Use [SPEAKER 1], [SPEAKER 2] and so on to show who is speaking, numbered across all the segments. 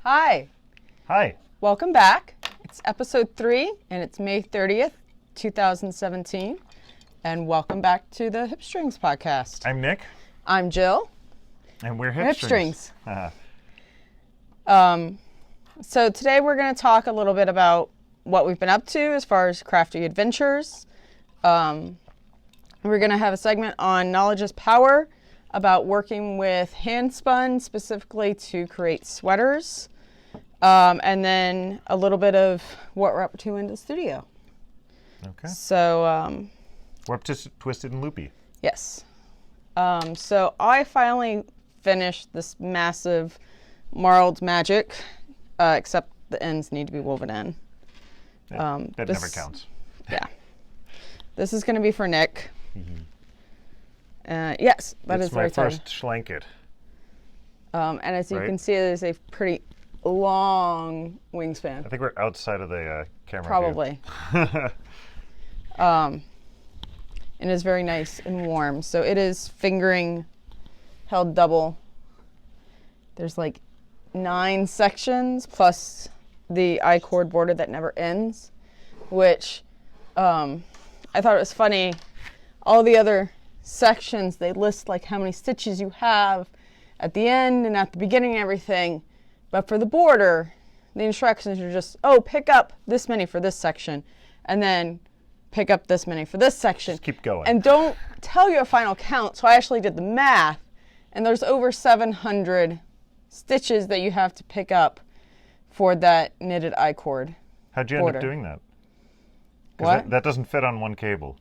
[SPEAKER 1] Hi.
[SPEAKER 2] Hi.
[SPEAKER 1] Welcome back. It's episode 3, and it's May 30th, 2017. And welcome back to the Hipstrings podcast.
[SPEAKER 2] I'm Nick.
[SPEAKER 1] I'm Jill.
[SPEAKER 2] And we're Hipstrings.
[SPEAKER 1] So today we're going to talk a little bit about what we've been up to as far as crafty adventures. We're going to have a segment on knowledge is power, about working with handspun specifically to create sweaters. And then a little bit of what we're up to in the studio.
[SPEAKER 2] Okay.
[SPEAKER 1] So,
[SPEAKER 2] we're up to Twisted and Loopy.
[SPEAKER 1] yes. So I finally finished this massive marled magic, except the ends need to be woven in.
[SPEAKER 2] That never counts.
[SPEAKER 1] Yeah. This is going to be for Nick. Yes, that is very
[SPEAKER 2] It's my first schlanket.
[SPEAKER 1] and as you
[SPEAKER 2] right?
[SPEAKER 1] can see, it is a pretty long wingspan.
[SPEAKER 2] I think we're outside of the camera
[SPEAKER 1] Probably. And it's very nice and warm. So it is fingering held double. There's like 9 sections plus the I-cord border that never ends, which I thought it was funny. All the other sections, they list like how many stitches you have at the end and at the beginning and everything. But for the border, the instructions are just, pick up this many for this section, and then pick up this many for this section.
[SPEAKER 2] Just keep going.
[SPEAKER 1] And don't tell you a final count. So I actually did the math, and there's over 700 stitches that you have to pick up for that knitted I-cord.
[SPEAKER 2] How'd you end up doing that? 'Cause
[SPEAKER 1] What?
[SPEAKER 2] That doesn't fit on one cable.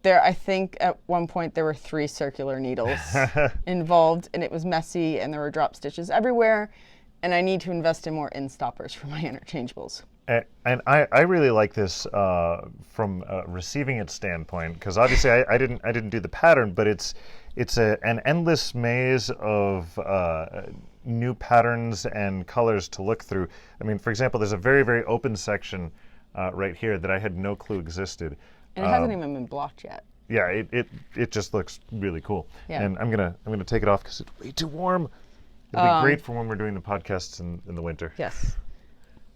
[SPEAKER 1] I think at one point there were 3 circular needles involved, and it was messy, and there were drop stitches everywhere, and I need to invest in more end stoppers for my interchangeables.
[SPEAKER 2] And I really like this from receiving it standpoint, because obviously I didn't do the pattern, but it's an endless maze of new patterns and colors to look through. I mean, for example, there's a very, very open section right here that I had no clue existed.
[SPEAKER 1] And it hasn't even been blocked yet.
[SPEAKER 2] Yeah, it just looks really cool.
[SPEAKER 1] Yeah.
[SPEAKER 2] And I'm gonna take it off because it's way too warm. It'll be great for when we're doing the podcasts in the winter.
[SPEAKER 1] Yes.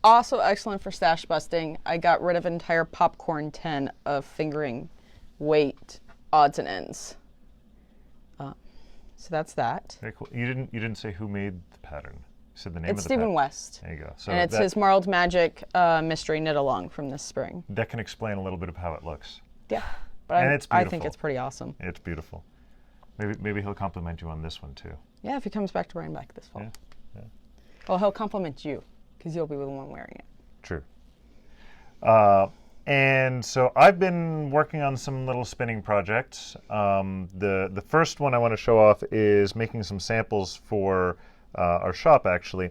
[SPEAKER 1] Also excellent for stash busting. I got rid of an entire popcorn tin of fingering weight odds and ends. So that's that.
[SPEAKER 2] Very cool. You didn't say who made the pattern. You said the name
[SPEAKER 1] It's
[SPEAKER 2] of the
[SPEAKER 1] Stephen
[SPEAKER 2] pattern.
[SPEAKER 1] West.
[SPEAKER 2] There you go. So
[SPEAKER 1] And it's his Marled Magic mystery knit along from this spring.
[SPEAKER 2] that can explain a little bit of how it looks.
[SPEAKER 1] Yeah. But
[SPEAKER 2] And it's
[SPEAKER 1] I think
[SPEAKER 2] beautiful.
[SPEAKER 1] it's pretty awesome.
[SPEAKER 2] It's beautiful. Maybe he'll compliment you on this one too.
[SPEAKER 1] Yeah, if he comes back to Rhinebeck this fall.
[SPEAKER 2] Yeah.
[SPEAKER 1] Well, he'll compliment you because you'll be the one wearing it.
[SPEAKER 2] True. And so I've been working on some little spinning projects. The first one I want to show off is making some samples for our shop, actually.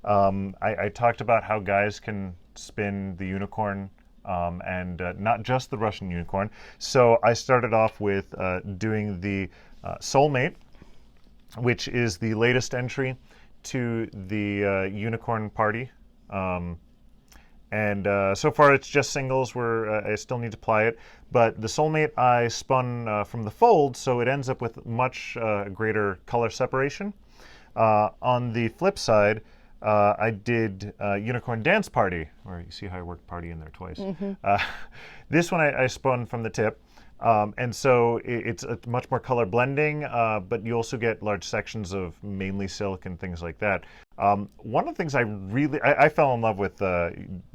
[SPEAKER 2] I talked about how guys can spin the unicorn and not just the Russian unicorn. So I started off with doing the Soulmate, which is the latest entry to the unicorn party. And so far it's just singles where I still need to ply it. But the Soulmate I spun from the fold, so it ends up with much greater color separation. On the flip side, I did Unicorn Dance Party, where you see how I worked party in there twice. This one I spun from the tip. And so it's a much more color blending, but you also get large sections of mainly silk and things like that. One of the things I fell in love with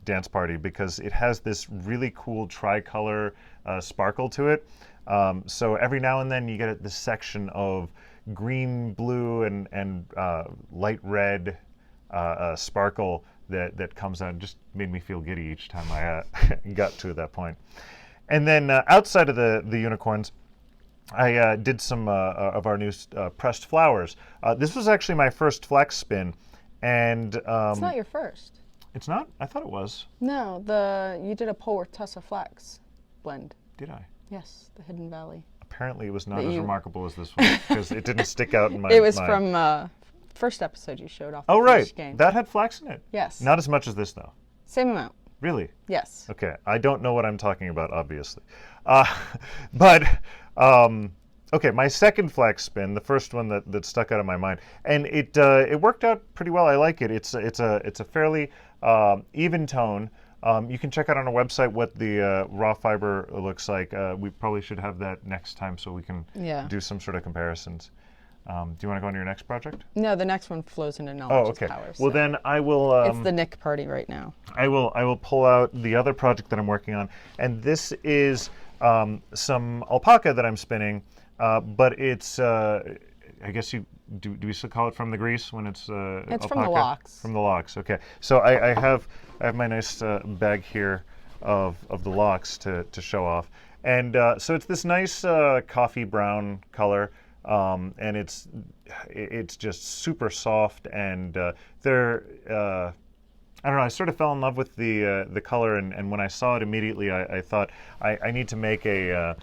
[SPEAKER 2] Dance Party because it has this really cool tricolor sparkle to it. So every now and then you get this section of green, blue, and light red sparkle that comes out and just made me feel giddy each time I got to that point. And then outside of the unicorns, I did some of our new pressed flowers. This was actually my first flex spin, and
[SPEAKER 1] It's not your first.
[SPEAKER 2] it's not. I thought it was.
[SPEAKER 1] No, you did a Polar Tussa Flax blend.
[SPEAKER 2] Did I?
[SPEAKER 1] Yes, the Hidden Valley.
[SPEAKER 2] Apparently, it was not
[SPEAKER 1] That
[SPEAKER 2] as
[SPEAKER 1] you-
[SPEAKER 2] remarkable as this one because it didn't stick out in my.
[SPEAKER 1] It was
[SPEAKER 2] mind.
[SPEAKER 1] from first episode you showed off.
[SPEAKER 2] Oh
[SPEAKER 1] the
[SPEAKER 2] right,
[SPEAKER 1] finished game.
[SPEAKER 2] that had flax in it.
[SPEAKER 1] Yes.
[SPEAKER 2] Not as much as this though.
[SPEAKER 1] Same amount.
[SPEAKER 2] Really?
[SPEAKER 1] Yes.
[SPEAKER 2] Okay, I don't know what I'm talking about, obviously. But Okay, my second flax spin, the first one that stuck out of my mind, and it worked out pretty well. I like it. It's a fairly even tone. You can check out on our website what the raw fiber looks like. We probably should have that next time so we can do some sort of comparisons. Do you want to go on to your next project?
[SPEAKER 1] No, the next one flows into knowledge.
[SPEAKER 2] Oh, okay.
[SPEAKER 1] Power,
[SPEAKER 2] Well,
[SPEAKER 1] so
[SPEAKER 2] then I will.
[SPEAKER 1] it's the Nick party right now.
[SPEAKER 2] I will pull out the other project that I'm working on, and this is some alpaca that I'm spinning, but it's I guess you do we still call it from the grease when it's
[SPEAKER 1] It's
[SPEAKER 2] alpaca?
[SPEAKER 1] from the locks.
[SPEAKER 2] From the locks. Okay. So I have my nice bag here of the locks to show off, and so it's this nice coffee brown color. And it's just super soft, and they're I don't know. I sort of fell in love with the color, and when I saw it immediately, I thought I need to make a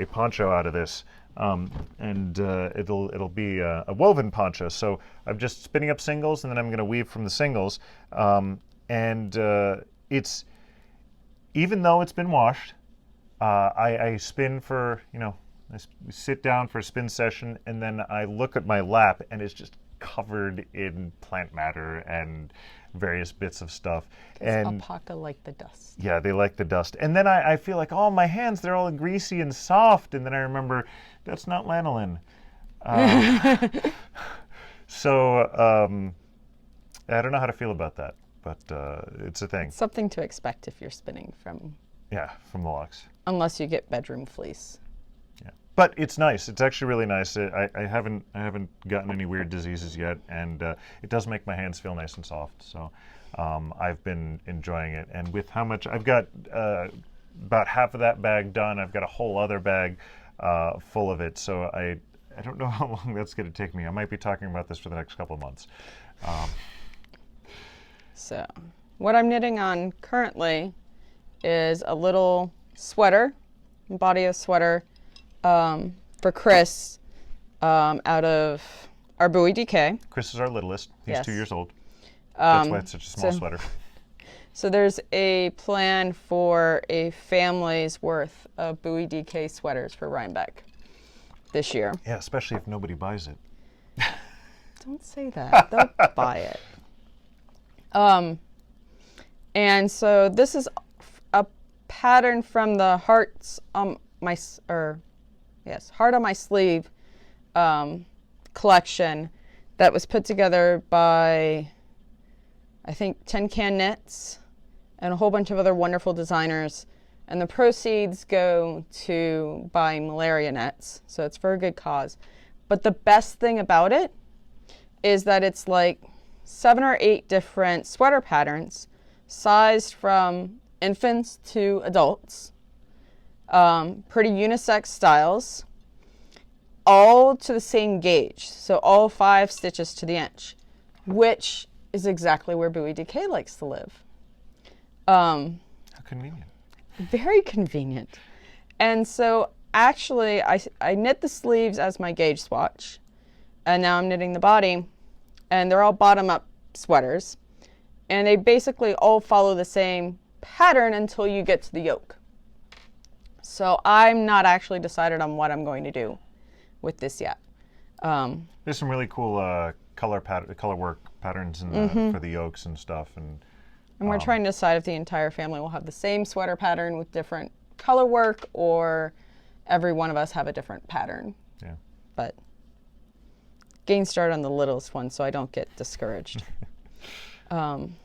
[SPEAKER 2] poncho out of this, and it'll be a woven poncho. So I'm just spinning up singles, and then I'm going to weave from the singles, and it's even though it's been washed, I spin for I sit down for a spin session, and then I look at my lap, and it's just covered in plant matter and various bits of stuff. And
[SPEAKER 1] alpaca like the dust.
[SPEAKER 2] yeah, they like the dust. And then I feel like, oh, my hands, they're all greasy and soft. And then I remember, that's not lanolin. So I don't know how to feel about that, but it's a thing.
[SPEAKER 1] Something to expect if you're spinning from,
[SPEAKER 2] From the locks.
[SPEAKER 1] unless you get bedroom fleece.
[SPEAKER 2] But it's nice. It's actually really nice. I haven't gotten any weird diseases yet, and it does make my hands feel nice and soft. So I've been enjoying it. And with how much I've got, about half of that bag done. I've got a whole other bag full of it. So I don't know how long that's going to take me. I might be talking about this for the next couple of months.
[SPEAKER 1] So what I'm knitting on currently is a little sweater, body of sweater. For Chris, out of our Bowie DK.
[SPEAKER 2] Chris is our littlest. He's
[SPEAKER 1] Yes.
[SPEAKER 2] 2 years old. That's why it's such a small
[SPEAKER 1] so-
[SPEAKER 2] sweater.
[SPEAKER 1] So there's a plan for a family's worth of Bowie DK sweaters for Rhinebeck this year.
[SPEAKER 2] Yeah, especially if nobody buys it.
[SPEAKER 1] Don't say that. They'll buy it. And so this is a pattern from the Heart on My Sleeve collection that was put together by, I think, Tin Can Knits and a whole bunch of other wonderful designers. And the proceeds go to buying malaria nets, so it's for a good cause. But the best thing about it is that it's like 7 or 8 different sweater patterns sized from infants to adults. Pretty unisex styles, all to the same gauge, so all 5 stitches to the inch, which is exactly where Bowie DK likes to live.
[SPEAKER 2] How convenient.
[SPEAKER 1] Very convenient. And so actually I knit the sleeves as my gauge swatch, and now I'm knitting the body, and they're all bottom up sweaters, and they basically all follow the same pattern until you get to the yoke. So I'm not actually decided on what I'm going to do with this yet.
[SPEAKER 2] There's some really cool color work patterns for the yolks and stuff, and
[SPEAKER 1] we're trying to decide if the entire family will have the same sweater pattern with different color work, or every one of us have a different pattern.
[SPEAKER 2] yeah.
[SPEAKER 1] But getting started on the littlest one so I don't get discouraged. And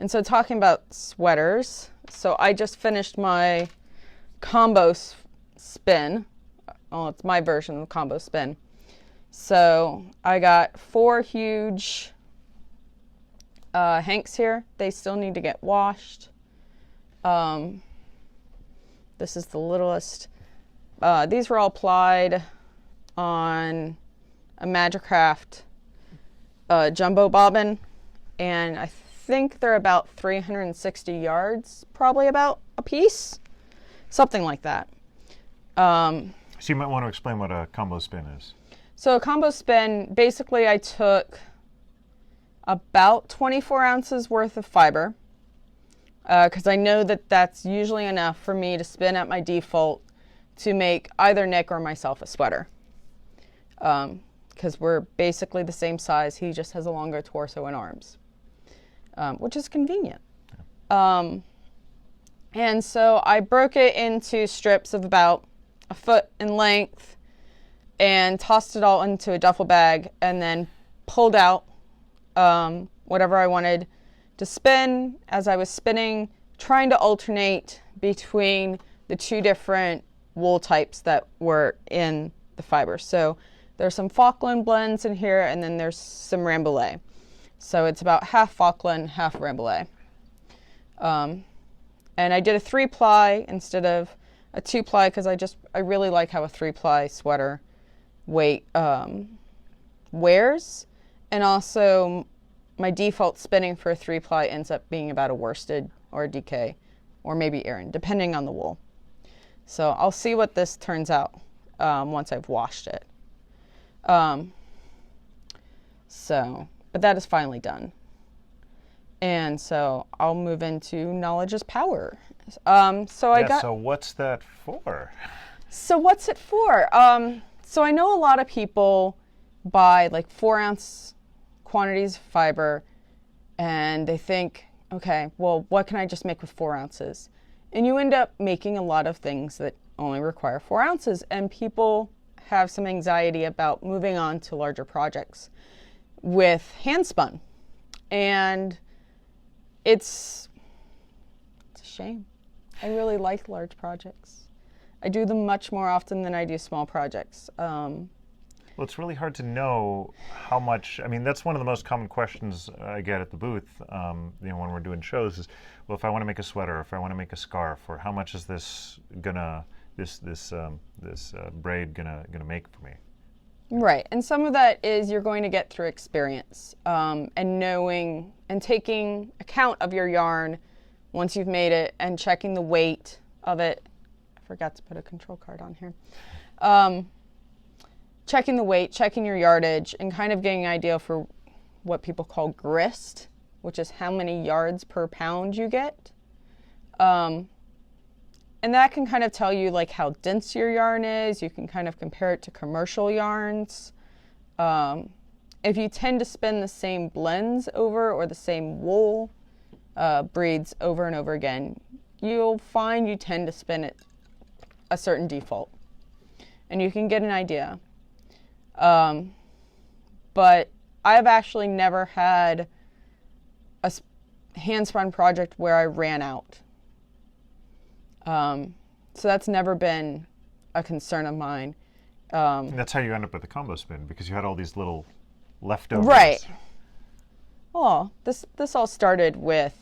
[SPEAKER 1] so talking about sweaters, so I just finished my combo spin. Oh, it's my version of the combo spin. So I got 4 huge hanks here. They still need to get washed. This is the littlest. These were all plied on a Magicraft jumbo bobbin, and I think they're about 360 yards, probably about a piece, something like that.
[SPEAKER 2] So you might want to explain what a combo spin is.
[SPEAKER 1] So a combo spin, basically I took about 24 ounces worth of fiber, because I know that that's usually enough for me to spin at my default to make either Nick or myself a sweater. Because we're basically the same size. He just has a longer torso and arms, which is convenient. And so I broke it into strips of about a foot in length and tossed it all into a duffel bag and then pulled out whatever I wanted to spin. As I was spinning, trying to alternate between the two different wool types that were in the fiber. So there's some Falkland blends in here, and then there's some Rambouillet. So it's about half Falkland, half Rambouillet. And I did a 3-ply instead of a 2-ply because I really like how a 3-ply sweater wears. And also my default spinning for a 3-ply ends up being about a worsted or a DK or maybe Aran, depending on the wool. So I'll see what this turns out once I've washed it. But that is finally done. And so I'll move into knowledge is power. So
[SPEAKER 2] what's that for?
[SPEAKER 1] So what's it for? So I know a lot of people buy like 4-ounce quantities of fiber and they think, okay, well, what can I just make with 4 ounces? And you end up making a lot of things that only require 4 ounces, and people have some anxiety about moving on to larger projects with handspun. And it's a shame. I really like large projects. I do them much more often than I do small projects.
[SPEAKER 2] Well, it's really hard to know how much. I mean, that's one of the most common questions I get at the booth. When we're doing shows, is, well, if I want to make a sweater, if I want to make a scarf, or how much is this braid gonna make for me?
[SPEAKER 1] Right, and some of that is you're going to get through experience and knowing and taking account of your yarn once you've made it and checking the weight of it. I forgot to put a control card on here. Checking the weight, checking your yardage, and kind of getting an idea for what people call grist, which is how many yards per pound you get. And that can kind of tell you like how dense your yarn is. You can kind of compare it to commercial yarns. If you tend to spin the same blends over or the same wool breeds over and over again, you'll find you tend to spin it a certain default. And you can get an idea. But I've actually never had a handspun project where I ran out. So that's never been a concern of mine.
[SPEAKER 2] And that's how you end up with the combo spin, because you had all these little leftovers.
[SPEAKER 1] Right. Well, this all started with,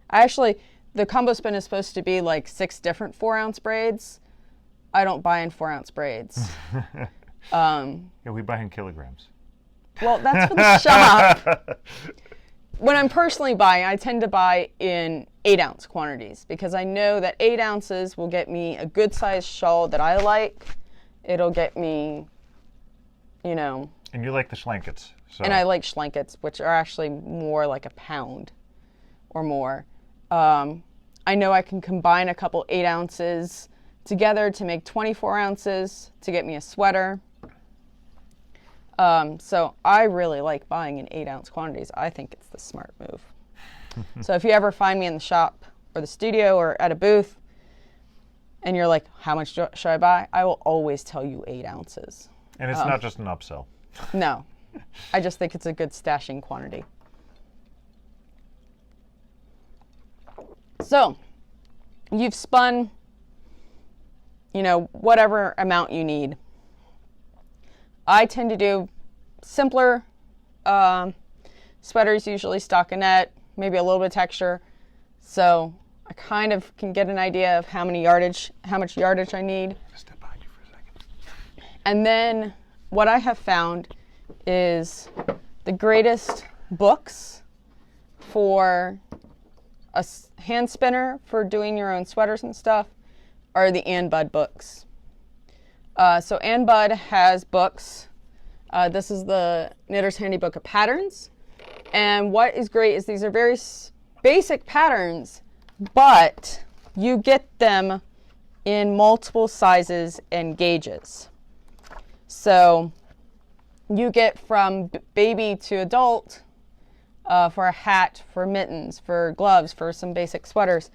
[SPEAKER 1] the combo spin is supposed to be like 6 different 4-ounce braids. I don't buy in 4-ounce braids.
[SPEAKER 2] Yeah, we buy in kilograms.
[SPEAKER 1] Well, that's for the shop. When I'm personally buying, I tend to buy in 8-ounce quantities because I know that 8 ounces will get me a good sized shawl that I like. It'll get me, And
[SPEAKER 2] you like the schlankets. So.
[SPEAKER 1] And I like schlankets, which are actually more like a pound or more. I know I can combine a couple 8 ounces together to make 24 ounces to get me a sweater. So I really like buying in 8-ounce quantities. I think it's the smart move. So if you ever find me in the shop or the studio or at a booth and you're like, how much should I buy? I will always tell you 8 ounces.
[SPEAKER 2] And it's not just an upsell.
[SPEAKER 1] No. I just think it's a good stashing quantity. So you've spun, whatever amount you need. I tend to do simpler sweaters, usually stockinette, maybe a little bit of texture. So I kind of can get an idea of how much yardage I need.
[SPEAKER 2] Step behind you for a second.
[SPEAKER 1] And then what I have found is the greatest books for a hand spinner for doing your own sweaters and stuff are the Ann Budd books. So Ann Budd has books. This is the Knitter's Handybook of Patterns. And what is great is these are very basic patterns, but you get them in multiple sizes and gauges. So you get from baby to adult for a hat, for mittens, for gloves, for some basic sweaters,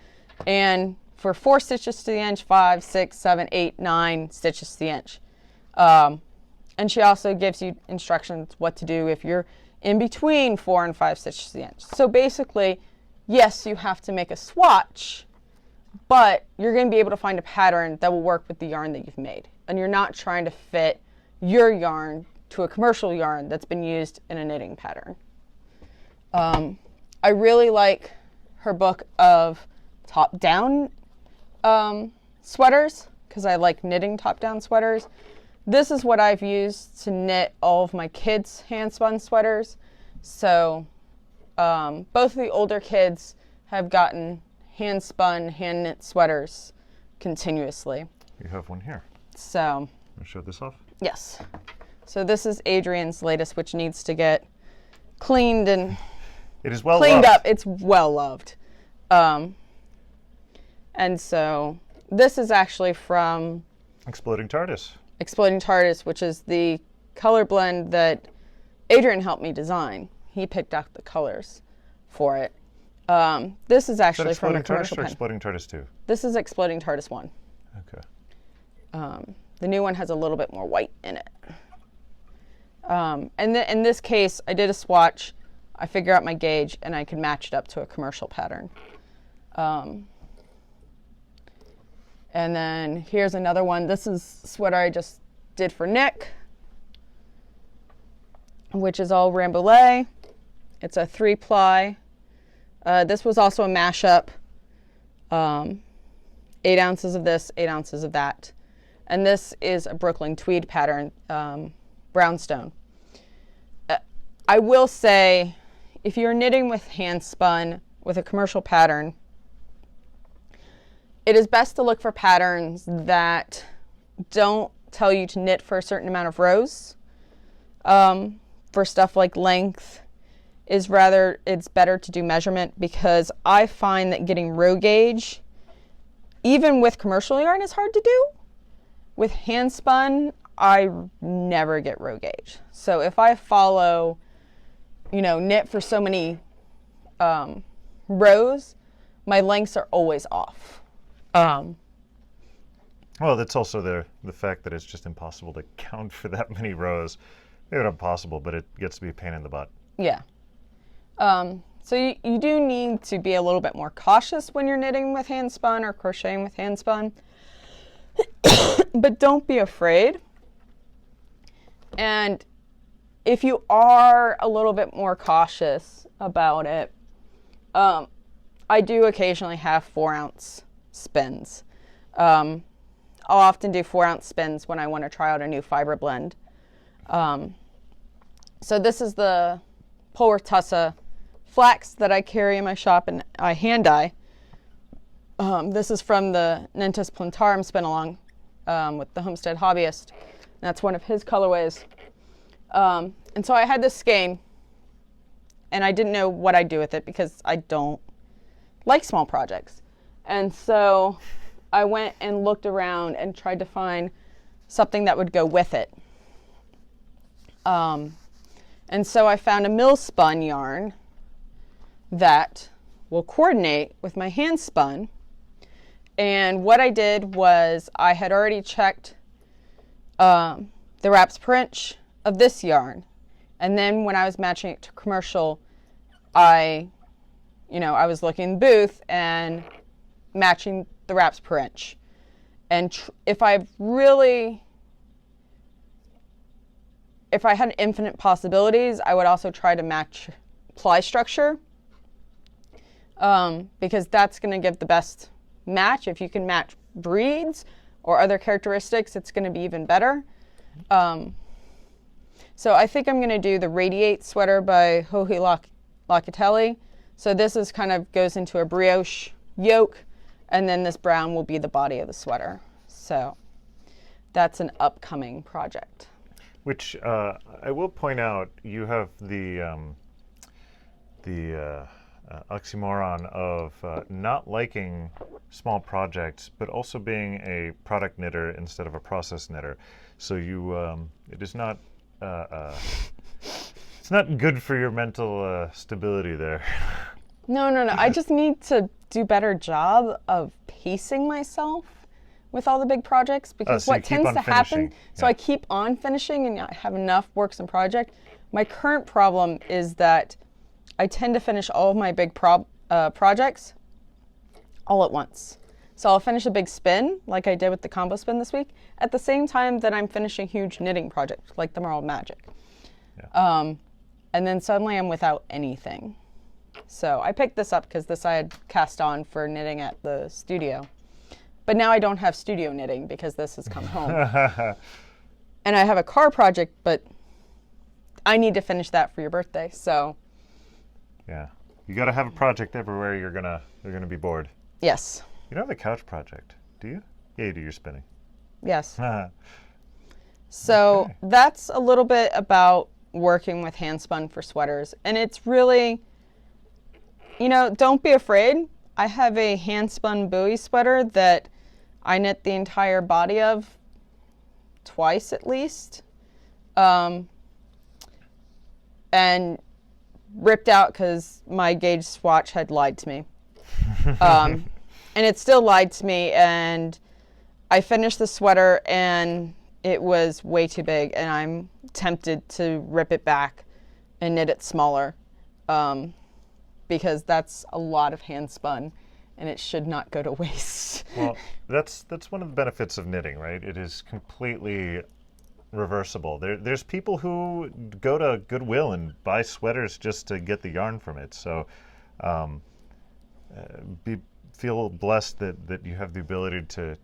[SPEAKER 1] and for 4 stitches to the inch, 5, 6, 7, 8, 9 stitches to the inch. And she also gives you instructions what to do if you're in between 4 and 5 stitches to the inch. So basically, yes, you have to make a swatch, but you're going to be able to find a pattern that will work with the yarn that you've made. And you're not trying to fit your yarn to a commercial yarn that's been used in a knitting pattern. I really like her book of top-down sweaters because I like knitting top-down sweaters. This is what I've used to knit all of my kids' hand-spun sweaters. So both of the older kids have gotten hand-spun, hand-knit sweaters continuously.
[SPEAKER 2] You have one here.
[SPEAKER 1] So,
[SPEAKER 2] I'll show this off.
[SPEAKER 1] yes. So this is Adrian's latest, which needs to get cleaned and
[SPEAKER 2] It is well
[SPEAKER 1] cleaned
[SPEAKER 2] loved.
[SPEAKER 1] up. It's well loved. And so this is actually from
[SPEAKER 2] Exploding TARDIS.
[SPEAKER 1] Exploding TARDIS, which is the color blend that Adrian helped me design. He picked out the colors for it. This is
[SPEAKER 2] Is that
[SPEAKER 1] actually from a
[SPEAKER 2] Exploding TARDIS
[SPEAKER 1] commercial
[SPEAKER 2] or
[SPEAKER 1] pen.
[SPEAKER 2] Exploding TARDIS 2?
[SPEAKER 1] This is Exploding TARDIS 1.
[SPEAKER 2] Okay.
[SPEAKER 1] The new one has a little bit more white in it. And in this case, I did a swatch. I figure out my gauge, and I could match it up to a commercial pattern. And then here's another one. This is a sweater I just did for Nick, which is all Rambouillet. It's a 3-ply. This was also a mashup. 8 ounces of this, 8 ounces of that. And this is a Brooklyn tweed pattern, brownstone. I will say, if you're knitting with hand spun with a commercial pattern, it is best to look for patterns that don't tell you to knit for a certain amount of rows. For stuff like length, it's better to do measurement, because I find that getting row gauge, even with commercial yarn, is hard to do. With hand spun, I never get row gauge. So if I follow, knit for so many rows, my lengths are always off.
[SPEAKER 2] Well, that's also the fact that it's just impossible to count for that many rows. Maybe not impossible, but it gets to be a pain in the butt.
[SPEAKER 1] Yeah. So you do need to be a little bit more cautious when you're knitting with hand spun or crocheting with hand spun. But don't be afraid. And if you are a little bit more cautious about it, I do occasionally have 4-ounce spins. I'll often do 4-ounce spins when I want to try out a new fiber blend. So this is the Polar Tussa flax that I carry in my shop and I hand dye. This is from the Nentis Plantarum spin-along with the Homestead Hobbyist. That's one of his colorways. And so I had this skein, and I didn't know what I'd do with it because I don't like small projects. And so I went and looked around and tried to find something that would go with it. And so I found a mill spun yarn that will coordinate with my hand spun. And what I did was I had already checked the wraps per inch of this yarn. And then when I was matching it to commercial, I was looking in the booth and matching the wraps per inch. And if I had infinite possibilities, I would also try to match ply structure, because that's going to give the best match. If you can match breeds or other characteristics, it's going to be even better. So I think I'm going to do the Radiate sweater by Joji Locatelli. So this is goes into a brioche yoke, and then this brown will be the body of the sweater. So that's an upcoming project.
[SPEAKER 2] Which I will point out, you have the oxymoron of not liking small projects, but also being a product knitter instead of a process knitter. So it is not, it's not good for your mental stability there.
[SPEAKER 1] No. I just need to do a better job of pacing myself with all the big projects, because
[SPEAKER 2] so you
[SPEAKER 1] what
[SPEAKER 2] keep
[SPEAKER 1] tends
[SPEAKER 2] on
[SPEAKER 1] to happen,
[SPEAKER 2] finishing.
[SPEAKER 1] so I keep on finishing and I have enough works in project. My current problem is that I tend to finish all of my big projects all at once. So I'll finish a big spin, like I did with the combo spin this week, at the same time that I'm finishing huge knitting projects, like the Marled Magic.
[SPEAKER 2] Yeah.
[SPEAKER 1] And then suddenly I'm without anything. So I picked this up because this I had cast on for knitting at the studio. But now I don't have studio knitting because this has come home. And I have a car project, but I need to finish that for your birthday, so.
[SPEAKER 2] Yeah. You got to have a project everywhere you're gonna be bored.
[SPEAKER 1] Yes.
[SPEAKER 2] You don't have the couch project, do you? Yeah, you do. You're spinning.
[SPEAKER 1] Yes. So
[SPEAKER 2] Okay.
[SPEAKER 1] that's a little bit about working with handspun for sweaters. And it's really, don't be afraid. I have a handspun buoy sweater that I knit the entire body of twice at least. And ripped out because my gauge swatch had lied to me. And it still lied to me, and I finished the sweater and it was way too big, and I'm tempted to rip it back and knit it smaller, because that's a lot of hand spun and it should not go to waste.
[SPEAKER 2] Well, that's one of the benefits of knitting, right? It is completely reversible. There's people who go to Goodwill and buy sweaters just to get the yarn from it. So feel blessed that you have the ability to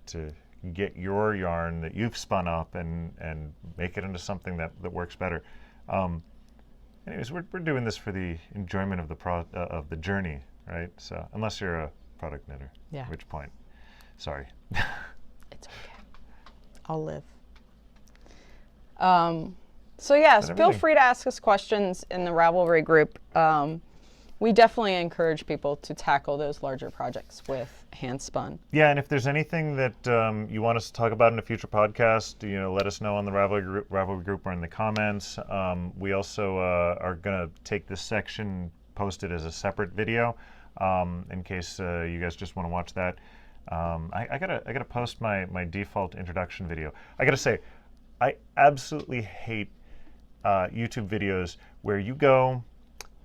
[SPEAKER 2] get your yarn that you've spun up and make it into something that works better. Anyways, we're doing this for the enjoyment of the journey, right? So unless you're a product knitter,
[SPEAKER 1] Yeah.
[SPEAKER 2] at which point, sorry.
[SPEAKER 1] It's okay. I'll live. So yes, feel free to ask us questions in the Ravelry group. We definitely encourage people to tackle those larger projects with handspun.
[SPEAKER 2] Yeah, and if there's anything that you want us to talk about in a future podcast, let us know on the Ravelry group or in the comments. We also are going to take this section, post it as a separate video, in case you guys just want to watch that. I gotta post my default introduction video. I gotta say, I absolutely hate YouTube videos where you go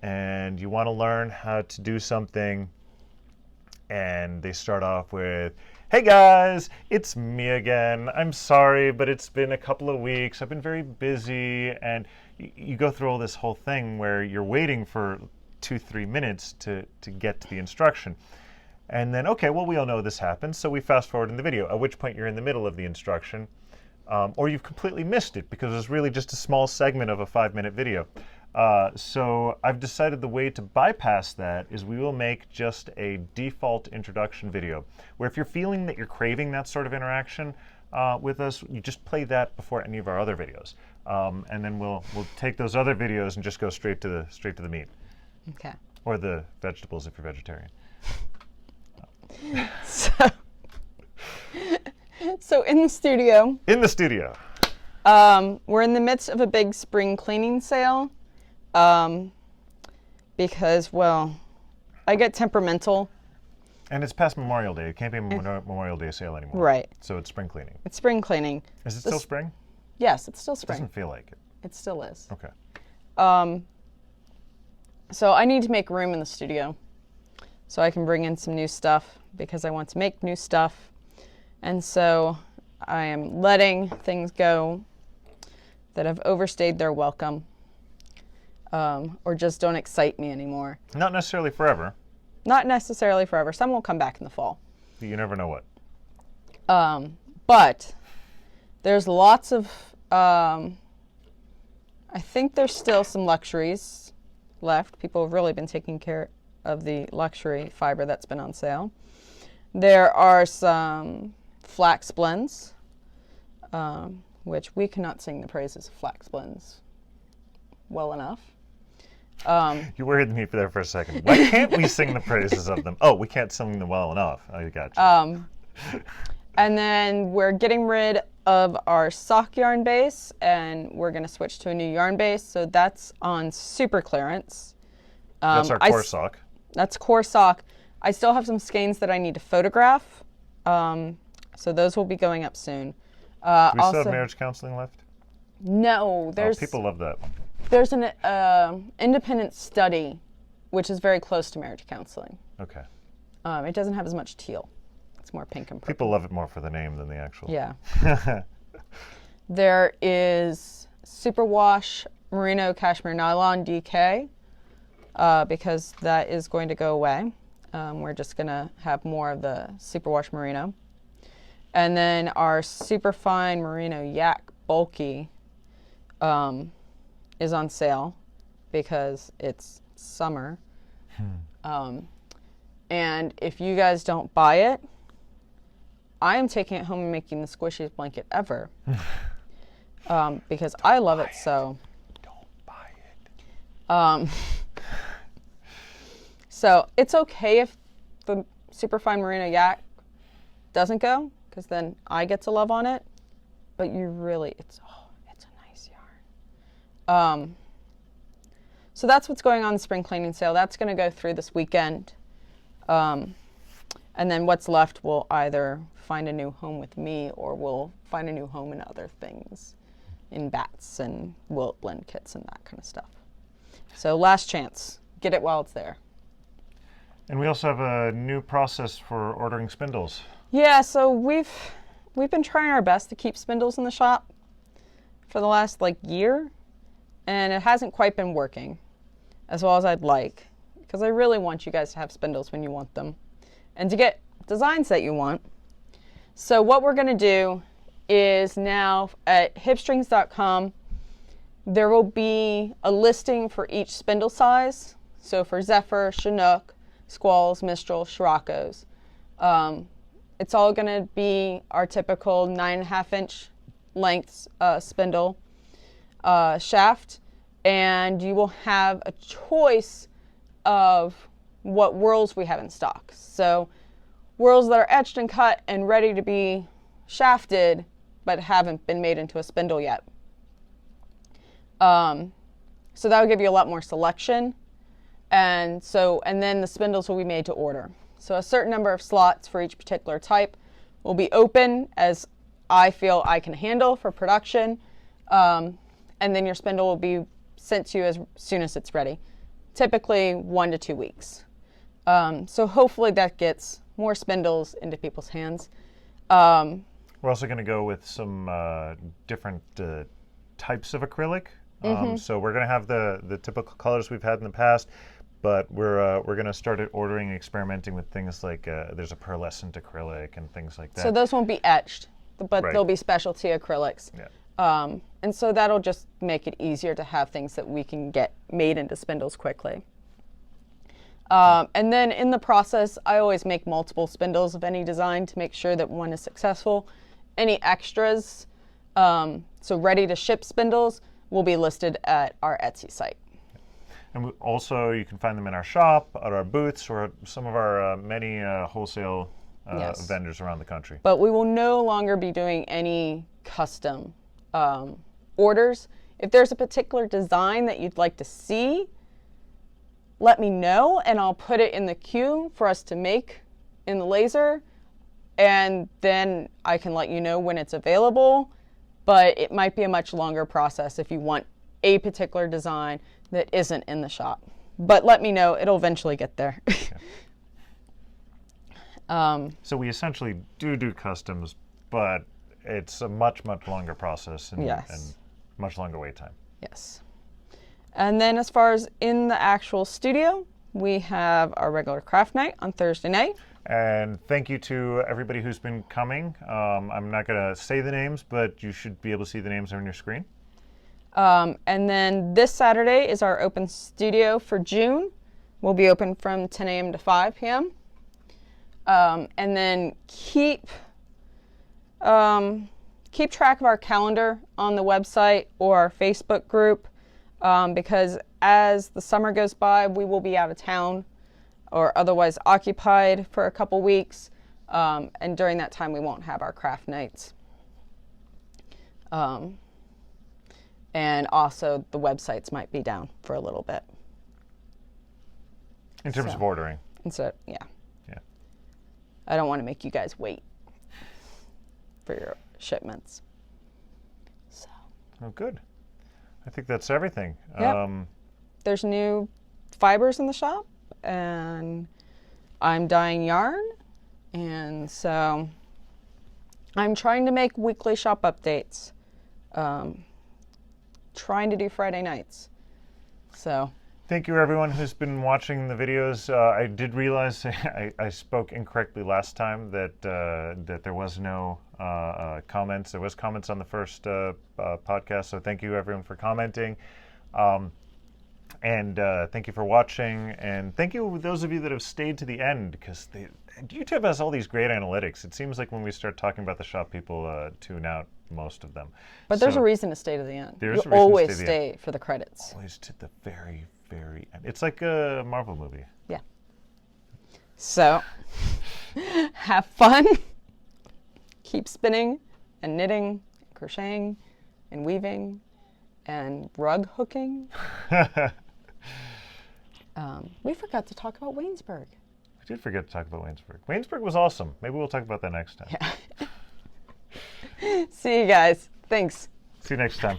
[SPEAKER 2] and you want to learn how to do something and they start off with, "Hey guys, it's me again. I'm sorry, but it's been a couple of weeks. I've been very busy," and you go through all this whole thing where you're waiting for 2-3 minutes to get to the instruction. And then, okay, well, we all know this happens, so we fast forward in the video, at which point you're in the middle of the instruction. Or you've completely missed it because it's really just a small segment of a 5-minute video. So I've decided the way to bypass that is we will make just a default introduction video, where if you're feeling that you're craving that sort of interaction with us, you just play that before any of our other videos. And then we'll take those other videos and just go straight to the meat.
[SPEAKER 1] Okay.
[SPEAKER 2] Or the vegetables if you're vegetarian.
[SPEAKER 1] So in the studio.
[SPEAKER 2] In the studio.
[SPEAKER 1] We're in the midst of a big spring cleaning sale. Because, well, I get temperamental.
[SPEAKER 2] And it's past Memorial Day. It can't be a Memorial Day sale anymore.
[SPEAKER 1] Right.
[SPEAKER 2] So it's spring cleaning.
[SPEAKER 1] It's spring cleaning.
[SPEAKER 2] Is it still spring?
[SPEAKER 1] Yes, it's still spring.
[SPEAKER 2] Doesn't feel like it.
[SPEAKER 1] It still is.
[SPEAKER 2] Okay.
[SPEAKER 1] So I need to make room in the studio so I can bring in some new stuff because I want to make new stuff. And so I am letting things go that have overstayed their welcome, or just don't excite me anymore.
[SPEAKER 2] Not necessarily forever.
[SPEAKER 1] Not necessarily forever. Some will come back in the fall.
[SPEAKER 2] You never know what.
[SPEAKER 1] But there's lots of, I think there's still some luxuries left. People have really been taking care of the luxury fiber that's been on sale. There are some flax blends, which we cannot sing the praises of flax blends well enough.
[SPEAKER 2] You worried me there for a second. Why can't we sing the praises of them? Oh, we can't sing them well enough. I got you.
[SPEAKER 1] And then we're getting rid of our sock yarn base, and we're going to switch to a new yarn base. So that's on super clearance.
[SPEAKER 2] That's our core sock.
[SPEAKER 1] That's core sock. I still have some skeins that I need to photograph. So those will be going up soon.
[SPEAKER 2] Do we still have marriage counseling left?
[SPEAKER 1] No, there's
[SPEAKER 2] people love that.
[SPEAKER 1] There's an independent study, which is very close to marriage counseling.
[SPEAKER 2] Okay.
[SPEAKER 1] It doesn't have as much teal. It's more pink and purple.
[SPEAKER 2] People love it more for the name than the actual.
[SPEAKER 1] Yeah. There is Superwash Merino Cashmere Nylon DK because that is going to go away. We're just going to have more of the Superwash Merino. And then our Superfine Merino Yak Bulky is on sale because it's summer. And if you guys don't buy it, I am taking it home and making the squishiest blanket ever because I love it so.
[SPEAKER 2] Don't buy it.
[SPEAKER 1] So it's okay if the Superfine Merino Yak doesn't go because then I get to love on it. But you really, it's a nice yarn. So that's what's going on in the spring cleaning sale. That's going to go through this weekend. And then what's left will either find a new home with me or we'll find a new home in other things, in bats and wilt blend kits and that kind of stuff. So last chance, get it while it's there.
[SPEAKER 2] And we also have a new process for ordering spindles.
[SPEAKER 1] Yeah, so we've been trying our best to keep spindles in the shop for the last year, and it hasn't quite been working as well as I'd like because I really want you guys to have spindles when you want them and to get designs that you want. So what we're going to do is now at hipstrings.com, there will be a listing for each spindle size. So for Zephyr, Chinook, Squalls, Mistral, Scirocco's. It's all going to be our typical 9.5-inch length spindle shaft, and you will have a choice of what whirls we have in stock. So whirls that are etched and cut and ready to be shafted but haven't been made into a spindle yet. So that will give you a lot more selection. And then the spindles will be made to order. So a certain number of slots for each particular type will be open as I feel I can handle for production. And then your spindle will be sent to you as soon as it's ready, typically 1 to 2 weeks. So hopefully that gets more spindles into people's hands.
[SPEAKER 2] We're also going to go with some different types of acrylic. So we're going to have the typical colors we've had in the past, but we're going to start ordering and experimenting with things like there's a pearlescent acrylic and things like that.
[SPEAKER 1] So those won't be etched, but
[SPEAKER 2] Right.
[SPEAKER 1] they'll be specialty acrylics.
[SPEAKER 2] Yeah.
[SPEAKER 1] And so that'll just make it easier to have things that we can get made into spindles quickly. And then in the process, I always make multiple spindles of any design to make sure that one is successful. Any extras, so ready to ship spindles, will be listed at our Etsy site.
[SPEAKER 2] And also, you can find them in our shop, at our booths, or at some of our many wholesale
[SPEAKER 1] Yes.
[SPEAKER 2] vendors around the country.
[SPEAKER 1] But we will no longer be doing any custom orders. If there's a particular design that you'd like to see, let me know, and I'll put it in the queue for us to make in the laser, and then I can let you know when it's available. But it might be a much longer process if you want a particular design that isn't in the shop. But let me know, it'll eventually get there.
[SPEAKER 2] So we essentially do customs, but it's a much longer process and,
[SPEAKER 1] Yes.
[SPEAKER 2] and much longer wait time.
[SPEAKER 1] Yes. And then as far as in the actual studio, we have our regular craft night on Thursday night.
[SPEAKER 2] And thank you to everybody who's been coming. I'm not going to say the names, but you should be able to see the names on your screen.
[SPEAKER 1] And then this Saturday is our open studio for June. We'll be open from 10 a.m. to 5 p.m. And then keep track of our calendar on the website or our Facebook group. because as the summer goes by, we will be out of town or otherwise occupied for a couple weeks. And during that time, we won't have our craft nights. And also, the websites might be down for a little bit.
[SPEAKER 2] In terms of ordering.
[SPEAKER 1] And so, yeah.
[SPEAKER 2] Yeah.
[SPEAKER 1] I don't want to make you guys wait for your shipments. So.
[SPEAKER 2] Oh, good. I think that's everything.
[SPEAKER 1] Yep. There's new fibers in the shop, and I'm dyeing yarn. And so I'm trying to make weekly shop updates. Trying to do Friday nights. So.
[SPEAKER 2] Thank you, everyone who's been watching the videos. I did realize I spoke incorrectly last time that there was no comments. There was comments on the first podcast, so thank you, everyone, for commenting. And thank you for watching. And thank you, those of you that have stayed to the end, because YouTube has all these great analytics. It seems like when we start talking about the shop, people tune out, most of them.
[SPEAKER 1] But there's a reason to stay to the end.
[SPEAKER 2] There's
[SPEAKER 1] You always stay for the credits.
[SPEAKER 2] Always to the very, very end. It's like a Marvel movie.
[SPEAKER 1] Yeah. So, have fun. Keep spinning and knitting, crocheting and weaving and rug hooking. We forgot to talk about Waynesburg.
[SPEAKER 2] We did forget to talk about Waynesburg. Waynesburg was awesome. Maybe we'll talk about that next time.
[SPEAKER 1] Yeah. See you guys. Thanks.
[SPEAKER 2] See you next time.